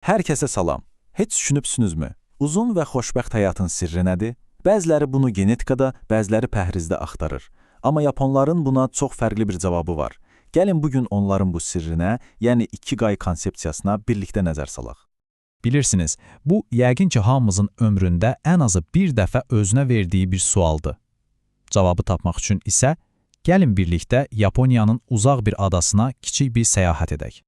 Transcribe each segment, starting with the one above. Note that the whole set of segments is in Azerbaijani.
Hər kəsə salam. Heç düşünübsünüzmü? Uzun və xoşbəxt həyatın sirri nədir? Bəziləri bunu genetikada, bəziləri pəhrizdə axtarır. Amma yaponların buna çox fərqli bir cavabı var. Gəlin bugün onların bu sirrinə, yəni ikiqay konsepsiyasına birlikdə nəzər salaq. Bilirsiniz, bu yəqin ki hamımızın ömründə ən azı bir dəfə özünə verdiyi bir sualdır. Cavabı tapmaq üçün isə gəlin birlikdə Yaponiyanın uzaq bir adasına kiçik bir səyahət edək.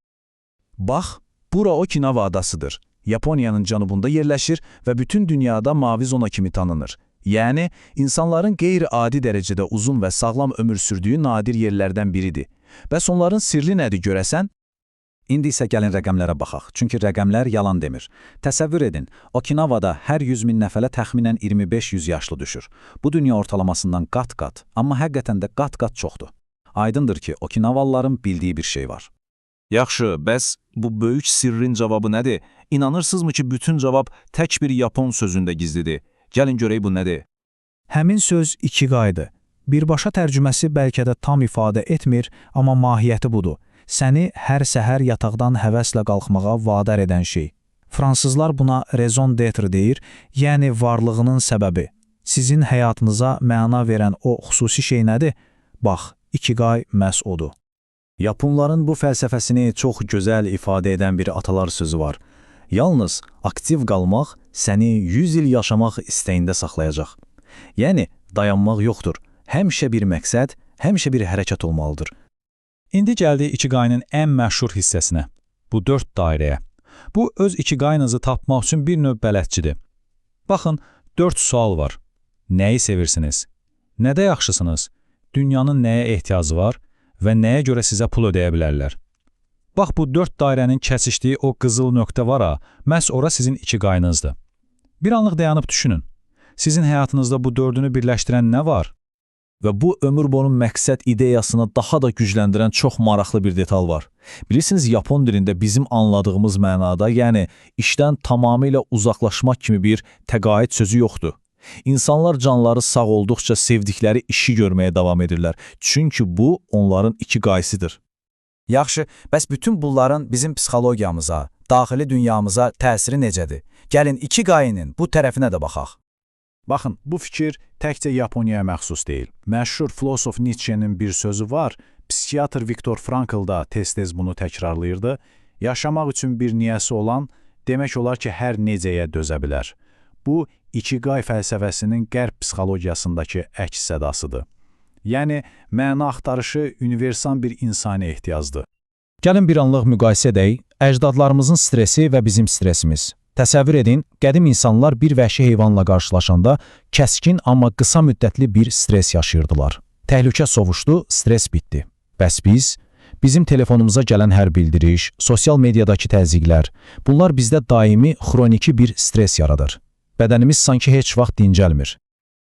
Bax, bura Okinawa adasıdır. Yaponiyanın cənubunda yerləşir və bütün dünyada mavi zona kimi tanınır. Yəni, insanların qeyri-adi dərəcədə uzun və sağlam ömür sürdüyü nadir yerlərdən biridir. Bəs onların sirri nədir görəsən? İndi isə gəlin rəqəmlərə baxaq, çünki rəqəmlər yalan demir. Təsəvvür edin, Okinawada hər 100 min nəfərə təxminən 25-100 yaşlı düşür. Bu dünya ortalamasından qat-qat, amma həqiqətən də qat-qat çoxdur. Aydındır ki, Okinawalıların bildiyi bir şey var. Yaxşı, bəs bu böyük sirrin cavabı nədir? İnanırsınızmı ki, bütün cavab tək bir Yapon sözündə gizlidir? Gəlin görək bu nədir? Həmin söz ikiqaydır. Birbaşa tərcüməsi bəlkə də tam ifadə etmir, amma mahiyyəti budur. Səni hər səhər yataqdan həvəslə qalxmağa vadar edən şey. Fransızlar buna raison d'être deyir, yəni varlığının səbəbi. Sizin həyatınıza məna verən o xüsusi şey nədir? Bax, ikiqay məhz odur. Yaponların bu fəlsəfəsini çox gözəl ifadə edən bir atalar sözü var. Yalnız aktiv qalmaq səni 100 il yaşamaq istəyində saxlayacaq. Yəni, dayanmaq yoxdur. Həmişə bir məqsəd, həmişə bir hərəkət olmalıdır. İndi gəldik ikiqayının ən məşhur hissəsinə. Bu 4 dairəyə. Bu, öz ikiqayınızı tapmaq üçün bir növ bələdçidir. Baxın, 4 sual var. Nəyi sevirsiniz? Nədə yaxşısınız? Dünyanın nəyə ehtiyacı var? Və nəyə görə sizə pul ödəyə bilərlər? Bax, bu 4 dairənin kəsişdiyi o qızıl nöqtə var ha, məhz ora sizin ikiqayınızdır. Bir anlıq dayanıb düşünün. Sizin həyatınızda bu 4-ünü birləşdirən nə var? Və bu ömür boyu məqsəd ideyasını daha da gücləndirən çox maraqlı bir detal var. Bilirsiniz, Yapon dilində bizim anladığımız mənada, yəni işdən tamamilə uzaqlaşmaq kimi bir təqaüd sözü yoxdur. İnsanlar canları sağ olduqca sevdikləri işi görməyə davam edirlər. Çünki bu onların ikiqayısıdır. Yaxşı, bəs bütün bunların bizim psixologiyamıza, daxili dünyamıza təsiri necədir? Gəlin ikiqayının bu tərəfinə də baxaq. Baxın, bu fikir təkcə Yaponiyaya məxsus deyil. Məşhur filosof Nietzsche'nin bir sözü var, psixiatr Viktor Frankl da tez-tez bunu təkrarlayırdı. Yaşamaq üçün bir niyəsi olan, demək olar ki, hər necəyə dözə bilər. Bu, ikiqay fəlsəfəsinin qərb psixologiyasındakı əks sədasıdır. Yəni, məna axtarışı universal bir insani ehtiyacdır. Gəlin bir anlıq müqayisə edək, əcdadlarımızın stresi və bizim stresimiz. Təsəvvür edin, qədim insanlar bir vəhşi heyvanla qarşılaşanda kəskin, amma qısa müddətli bir stres yaşayırdılar. Təhlükə sovuşdu, stres bitdi. Bəs biz? Bizim telefonumuza gələn hər bildiriş, sosial mediadakı təzyiqlər, bunlar bizdə daimi, xroniki bir stres yaradır. Bədənimiz sanki heç vaxt dincəlmir.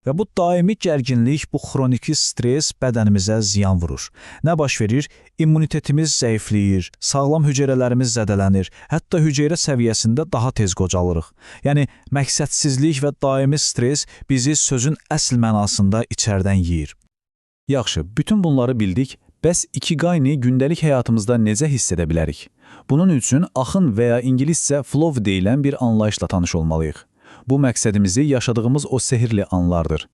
Və bu daimi gərginlik, bu xroniki stres bədənimizə ziyan vurur. Nə baş verir? İmmunitetimiz zəifləyir, sağlam hüceyrələrimiz zədələnir, hətta hüceyrə səviyyəsində daha tez qocalırıq. Yəni, məqsədsizlik və daimi stres bizi sözün əsl mənasında içərdən yeyir. Yaxşı, bütün bunları bildik, bəs ikiqayını gündəlik həyatımızda necə hiss edə bilərik? Bunun üçün axın və ya ingiliscə flow deyilən bir anlayışla tanış olmalıyıq. Bu məqsədimizi yaşadığımız o sehirli anlardır.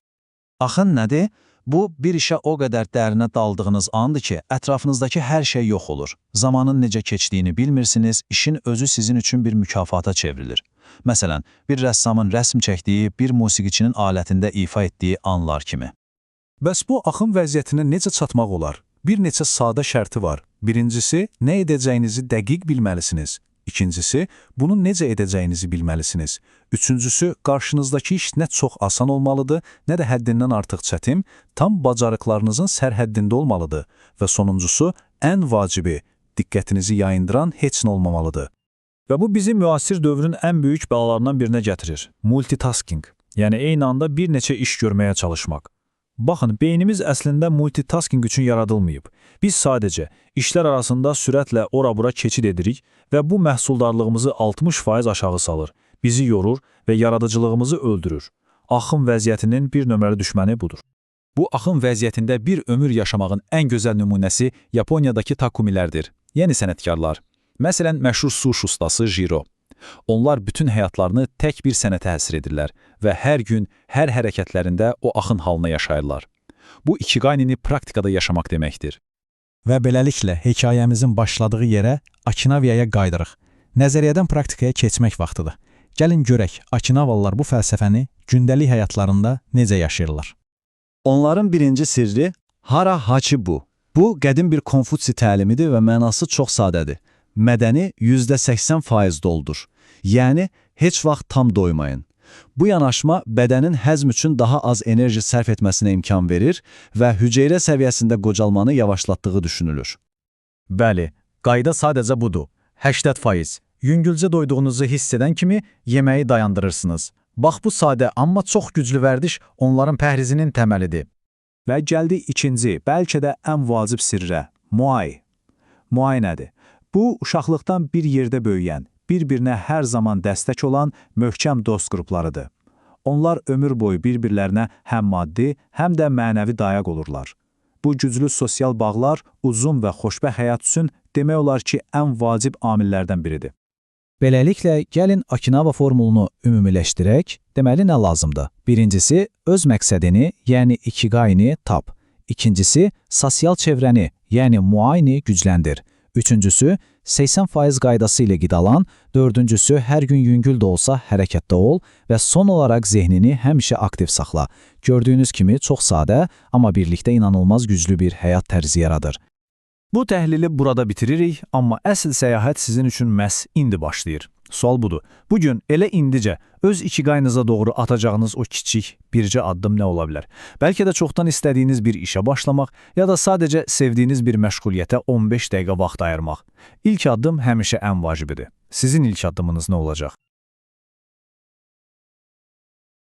Axın nədir? Bu, bir işə o qədər dərinə daldığınız andır ki, ətrafınızdakı hər şey yox olur. Zamanın necə keçdiyini bilmirsiniz, işin özü sizin üçün bir mükafata çevrilir. Məsələn, bir rəssamın rəsm çəkdiyi, bir musiqiçinin alətində ifa etdiyi anlar kimi. Bəs bu axın vəziyyətinə necə çatmaq olar? Bir neçə sadə şərti var. Birincisi, nə edəcəyinizi dəqiq bilməlisiniz. İkincisi, bunu necə edəcəyinizi bilməlisiniz. Üçüncüsü, qarşınızdakı iş nə çox asan olmalıdır, nə də həddindən artıq çətin, tam bacarıqlarınızın sərhəddində olmalıdır. Və sonuncusu, ən vacibi, diqqətinizi yayındıran heç nə olmamalıdır. Və bu bizi müasir dövrün ən böyük bəlalarından birinə gətirir. Multitasking, yəni eyni anda bir neçə iş görməyə çalışmaq. Baxın, beynimiz əslində multitasking üçün yaradılmayıb. Biz sadəcə işlər arasında sürətlə ora-bura keçid edirik və bu məhsuldarlığımızı 60% aşağı salır, bizi yorur və yaradıcılığımızı öldürür. Axın vəziyyətinin bir nömrəli düşməni budur. Bu axın vəziyyətində bir ömür yaşamağın ən gözəl nümunəsi Yaponiyadakı takumilərdir, yəni sənətkarlar. Məsələn, məşhur sushi ustası Jiro. Onlar bütün həyatlarını tək bir sənətə həsr edirlər və hər gün, hər hərəkətlərində o axın halına yaşayırlar. Bu ikigaynini praktikada yaşamaq deməkdir. Və beləliklə hekayəmizin başladığı yerə Akinaviyaya qayıdırıq. Nəzəriyyədən praktikaya keçmək vaxtıdır. Gəlin görək, Akinavalılar bu fəlsəfəni gündəlik həyatlarında necə yaşayırlar. Onların birinci sirri hara haçi bu. Bu, qədim bir Konfutsi təlimidir və mənası çox sadədir. Mədəni %80% doldur. Yəni, heç vaxt tam doymayın. Bu yanaşma bədənin həzm üçün daha az enerji sərf etməsinə imkan verir və hüceyrə səviyyəsində qocalmanı yavaşlatdığı düşünülür. Bəli, qayda sadəcə budur. 80%. Yüngülcə doyduğunuzu hiss edən kimi yeməyi dayandırırsınız. Bax bu sadə, amma çox güclü vərdiş onların pəhrizinin təməlidir. Və gəldi ikinci, bəlkə də ən vacib sirrə, Muay. Muay nədir? Bu, uşaqlıqdan bir yerdə böyüyən, bir-birinə hər zaman dəstək olan möhkəm dost qruplarıdır. Onlar ömür boyu bir-birlərinə həm maddi, həm də mənəvi dayaq olurlar. Bu güclü sosial bağlar uzun və xoşbəxt həyat üçün demək olar ki, ən vacib amillərdən biridir. Beləliklə, gəlin Akinava formulunu ümumiləşdirək. Deməli, nə lazımdır? Birincisi, öz məqsədini, yəni ikigaini tap. İkincisi, sosial çevrəni, yəni muayini gücləndir. Üçüncüsü, 80% qaydası ilə qidalan. Dördüncüsü, hər gün yüngül də olsa hərəkətdə ol və son olaraq zehnini həmişə aktiv saxla. Gördüyünüz kimi çox sadə, amma birlikdə inanılmaz güclü bir həyat tərzi yaradır. Bu təhlili burada bitiririk, amma əsl səyahət sizin üçün məhz indi başlayır. Sual budur. Bugün elə indicə öz ikigaynıza doğru atacağınız o kiçik, bircə addım nə ola bilər? Bəlkə də çoxdan istədiyiniz bir işə başlamaq, ya da sadəcə sevdiyiniz bir məşğuliyyətə 15 dəqiqə vaxt ayırmaq. İlk addım həmişə ən vacibidir. Sizin ilk addımınız nə olacaq?